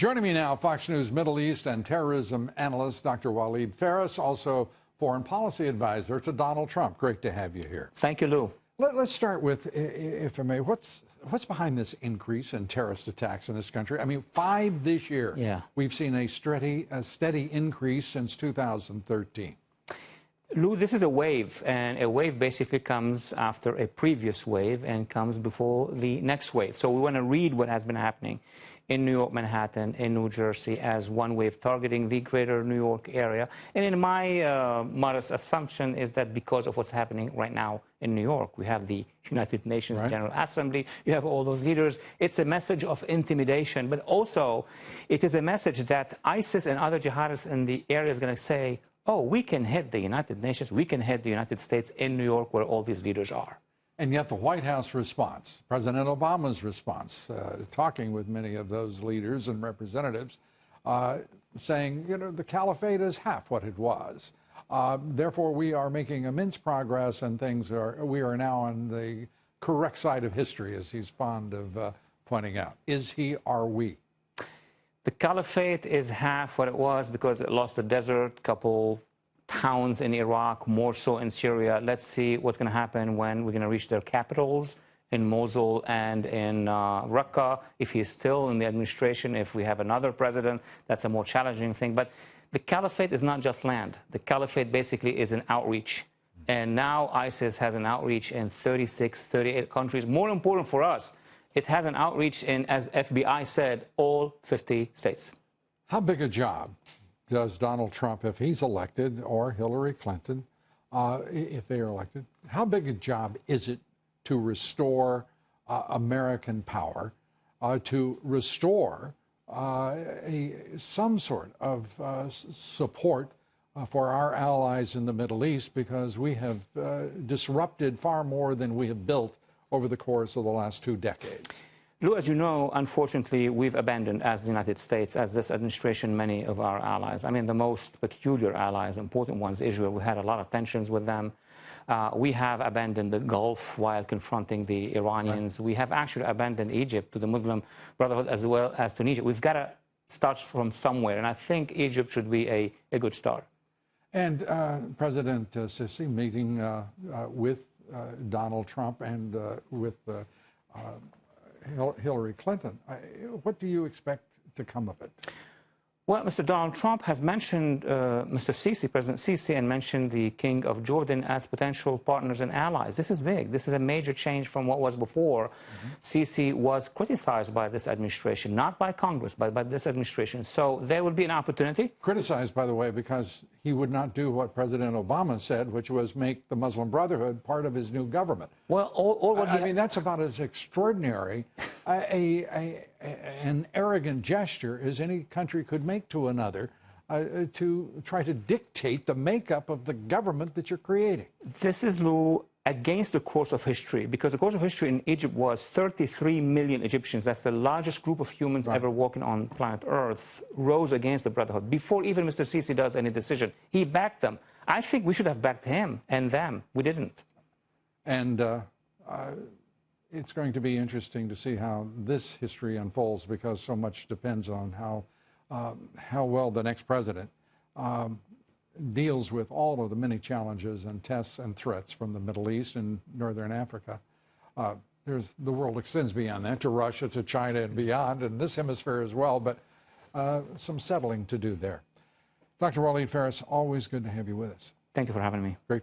Joining me now, Fox News Middle East and terrorism analyst Dr. Walid Phares, also foreign policy advisor to Donald Trump. Great to have you here. Thank you, Lou. Let's start with, if I may, what's behind this increase in terrorist attacks in this country? I mean, 5 this year. Yeah. We've seen a steady increase since 2013. Lou, this is a wave, and a wave basically comes after a previous wave and comes before the next wave. So we want to read what has been happening in New York, Manhattan, in New Jersey as one wave targeting the greater New York area. And in my modest assumption is that because of what's happening right now in New York, we have the United Nations General Assembly, you have all those leaders. It's a message of intimidation, but also it is a message that ISIS and other jihadists in the area is going to say, oh, we can hit the United Nations, we can hit the United States in New York where all these leaders are. And yet the White House response, President Obama's response, talking with many of those leaders and representatives, saying, you know, the caliphate is half what it was. Therefore, we are making immense progress and we are now on the correct side of history, as he's fond of pointing out. Is he, are we? The caliphate is half what it was because it lost the desert, couple towns in Iraq, more so in Syria. Let's see what's going to happen when we're going to reach their capitals in Mosul and in Raqqa. If he's still in the administration, if we have another president, that's a more challenging thing. But the caliphate is not just land. The caliphate basically is an outreach. And now ISIS has an outreach in 36, 38 countries. More important for us, it has an outreach in, as FBI said, all 50 states. How big a job does Donald Trump, if he's elected, or Hillary Clinton, if they are elected, how big a job is it to restore American power, to restore some sort of support for our allies in the Middle East, because we have disrupted far more than we have built over the course of the last 2 decades? Lou, as you know, unfortunately, we've abandoned, as the United States, as this administration, many of our allies. I mean, the most peculiar allies, important ones, Israel. We had a lot of tensions with them. We have abandoned the Gulf while confronting the Iranians. Right. We have actually abandoned Egypt to the Muslim Brotherhood as well as Tunisia. We've got to start from somewhere, and I think Egypt should be a good start. And President Sisi meeting with Donald Trump and with Hillary Clinton. What do you expect to come of it? Well, Mr. Donald Trump has mentioned Mr. Sisi, President Sisi, and mentioned the King of Jordan as potential partners and allies. This is big. This is a major change from what was before. Sisi was criticized by this administration, not by Congress, but by this administration. So there will be an opportunity. Criticized, by the way, because he would not do what President Obama said, which was make the Muslim Brotherhood part of his new government. Well, I mean, that's about as extraordinary an arrogant gesture as any country could make to another, to try to dictate the makeup of the government that you're creating. This is, Lou, against the course of history, because the course of history in Egypt was 33 million Egyptians. That's the largest group of humans ever walking on planet Earth, rose against the Brotherhood. Before even Mr. Sisi does any decision, he backed them. I think we should have backed him and them. We didn't. And it's going to be interesting to see how this history unfolds, because so much depends on how well the next president deals with all of the many challenges and tests and threats from the Middle East and Northern Africa. The world extends beyond that, to Russia, to China, and beyond, and this hemisphere as well, but some settling to do there. Dr. Walid Phares, always good to have you with us. Thank you for having me. Great.